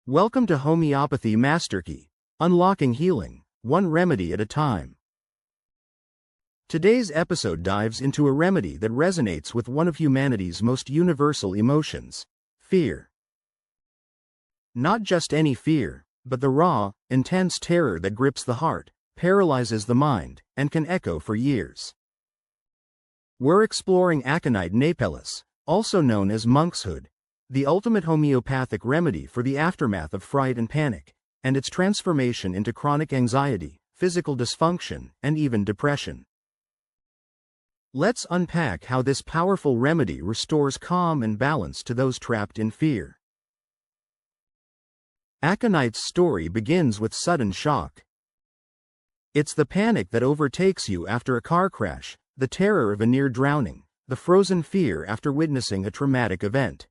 Welcome to Homeopathy MasterKey, unlocking healing, one remedy at a time. Today's episode dives into a remedy that resonates with one of humanity's most universal emotions, fear. Not just any fear, but the raw, intense terror that grips the heart, paralyzes the mind, and can echo for years. We're exploring Aconite Napellus, also known as monk's hood, the ultimate homeopathic remedy for the aftermath of fright and panic, and its transformation into chronic anxiety, physical dysfunction, and even depression. Let's unpack how this powerful remedy restores calm and balance to those trapped in fear. Aconite's story begins with sudden shock. It's the panic that overtakes you after a car crash, the terror of a near drowning, the frozen fear after witnessing a traumatic event.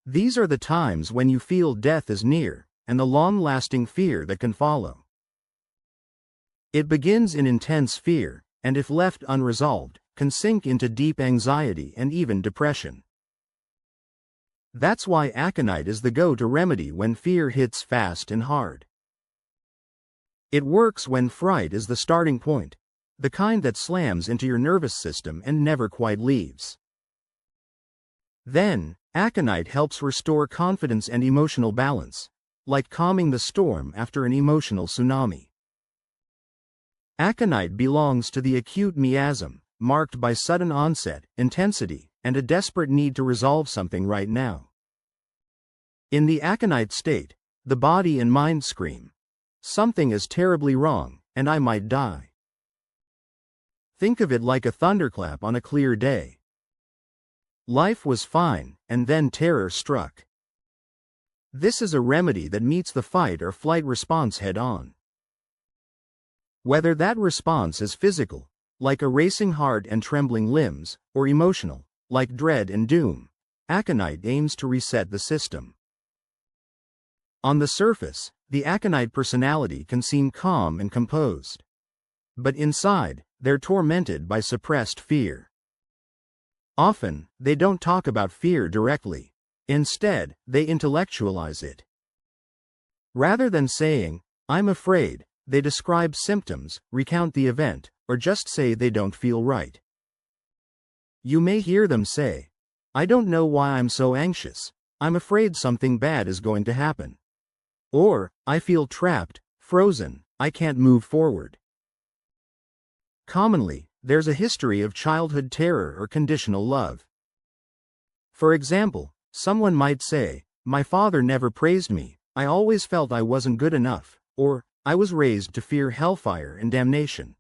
These are the times when you feel death is near, and the long-lasting fear that can follow. It begins in intense fear, and if left unresolved, can sink into deep anxiety and even depression. That's why aconite is the go-to remedy when fear hits fast and hard. It works when fright is the starting point, the kind that slams into your nervous system and never quite leaves. Then, aconite helps restore confidence and emotional balance, like calming the storm after an emotional tsunami. Aconite belongs to the acute miasm, marked by sudden onset, intensity, and a desperate need to resolve something right now. In the aconite state, the body and mind scream, "Something is terribly wrong, and I might die." Think of it like a thunderclap on a clear day. Life was fine, and then terror struck. This is a remedy that meets the fight or flight response head-on. Whether that response is physical, like a racing heart and trembling limbs, or emotional, like dread and doom, aconite aims to reset the system. On the surface, the aconite personality can seem calm and composed. But inside, they're tormented by suppressed fear. Often, they don't talk about fear directly. Instead, they intellectualize it. Rather than saying, "I'm afraid," they describe symptoms, recount the event, or just say they don't feel right. You may hear them say, "I don't know why I'm so anxious. I'm afraid something bad is going to happen." Or, "I feel trapped, frozen, I can't move forward." Commonly, there's a history of childhood terror or conditional love. For example, someone might say, "My father never praised me, I always felt I wasn't good enough," or, "I was raised to fear hellfire and damnation."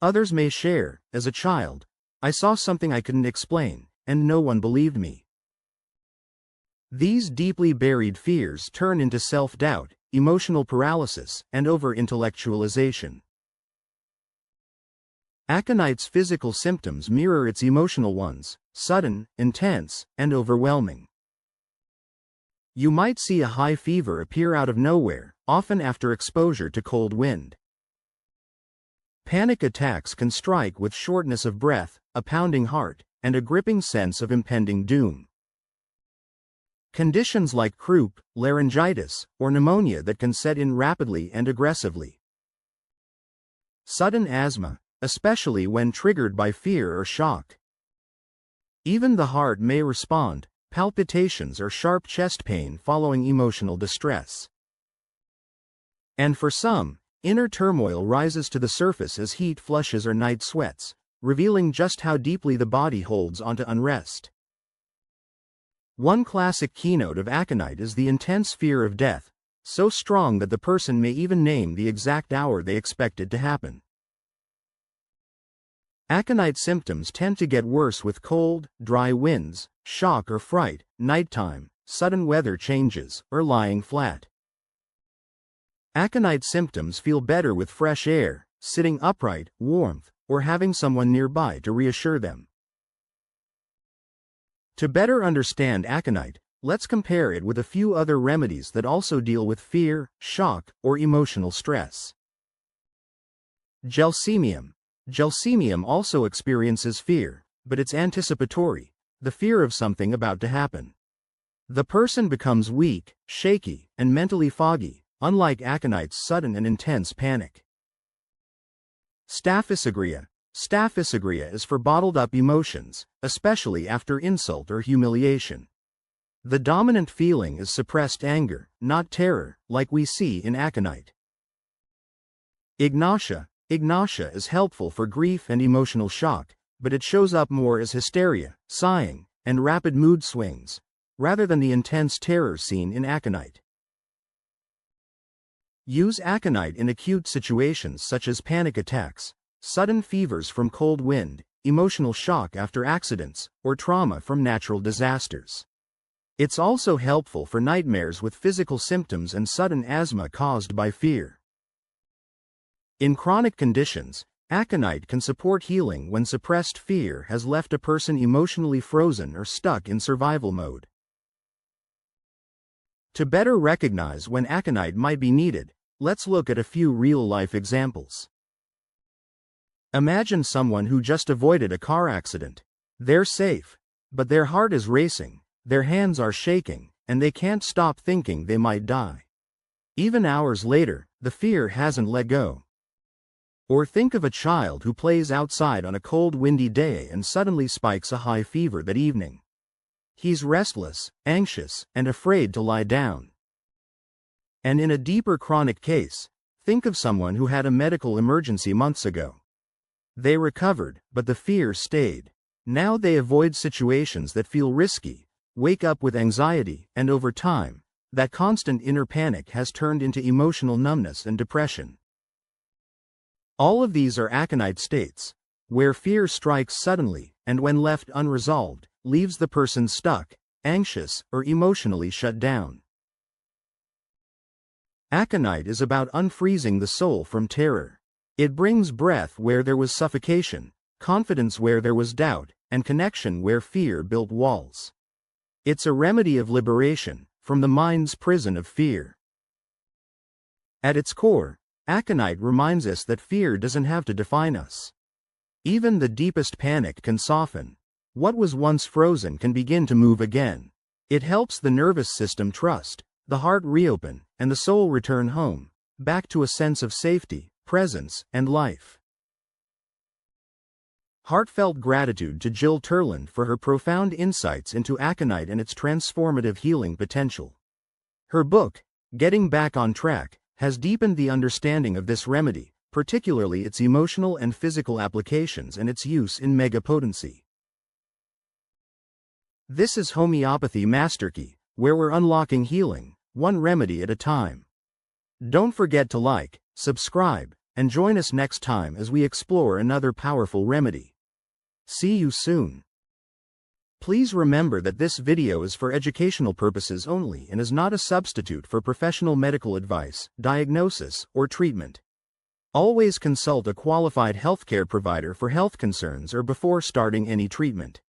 Others may share, "As a child, I saw something I couldn't explain, and no one believed me." These deeply buried fears turn into self-doubt, emotional paralysis, and over-intellectualization. Aconite's physical symptoms mirror its emotional ones, sudden, intense, and overwhelming. You might see a high fever appear out of nowhere, often after exposure to cold wind. Panic attacks can strike with shortness of breath, a pounding heart, and a gripping sense of impending doom. Conditions like croup, laryngitis, or pneumonia that can set in rapidly and aggressively. Sudden asthma, especially when triggered by fear or shock. Even the heart may respond, palpitations or sharp chest pain following emotional distress. And for some, inner turmoil rises to the surface as heat flushes or night sweats, revealing just how deeply the body holds onto unrest. One classic keynote of aconite is the intense fear of death, so strong that the person may even name the exact hour they expect it to happen. Aconite symptoms tend to get worse with cold, dry winds, shock or fright, nighttime, sudden weather changes, or lying flat. Aconite symptoms feel better with fresh air, sitting upright, warmth, or having someone nearby to reassure them. To better understand aconite, let's compare it with a few other remedies that also deal with fear, shock, or emotional stress. Gelsemium. Gelsemium also experiences fear, but it's anticipatory, the fear of something about to happen. The person becomes weak, shaky, and mentally foggy, unlike aconite's sudden and intense panic. Staphysagria. Staphysagria is for bottled-up emotions, especially after insult or humiliation. The dominant feeling is suppressed anger, not terror, like we see in aconite. Ignatia. Ignatia is helpful for grief and emotional shock, but it shows up more as hysteria, sighing, and rapid mood swings, rather than the intense terror seen in aconite. Use aconite in acute situations such as panic attacks, sudden fevers from cold wind, emotional shock after accidents, or trauma from natural disasters. It's also helpful for nightmares with physical symptoms and sudden asthma caused by fear. In chronic conditions, aconite can support healing when suppressed fear has left a person emotionally frozen or stuck in survival mode. To better recognize when aconite might be needed, let's look at a few real-life examples. Imagine someone who just avoided a car accident. They're safe, but their heart is racing, their hands are shaking, and they can't stop thinking they might die. Even hours later, the fear hasn't let go. Or think of a child who plays outside on a cold, windy day and suddenly spikes a high fever that evening. He's restless, anxious, and afraid to lie down. And in a deeper chronic case, think of someone who had a medical emergency months ago. They recovered, but the fear stayed. Now they avoid situations that feel risky, wake up with anxiety, and over time, that constant inner panic has turned into emotional numbness and depression. All of these are aconite states, where fear strikes suddenly, and when left unresolved, leaves the person stuck, anxious, or emotionally shut down. Aconite is about unfreezing the soul from terror. It brings breath where there was suffocation, confidence where there was doubt, and connection where fear built walls. It's a remedy of liberation from the mind's prison of fear. At its core, aconite reminds us that fear doesn't have to define us. Even the deepest panic can soften. What was once frozen can begin to move again. It helps the nervous system trust, the heart reopen, and the soul return home, back to a sense of safety, presence, and life. Heartfelt gratitude to Jill Turland for her profound insights into aconite and its transformative healing potential. Her book, Getting Back on Track, has deepened the understanding of this remedy, particularly its emotional and physical applications and its use in Megapotency. This is Homeopathy MasterKey, where we're unlocking healing, one remedy at a time. Don't forget to like, subscribe, and join us next time as we explore another powerful remedy. See you soon. Please remember that this video is for educational purposes only and is not a substitute for professional medical advice, diagnosis, or treatment. Always consult a qualified healthcare provider for health concerns or before starting any treatment.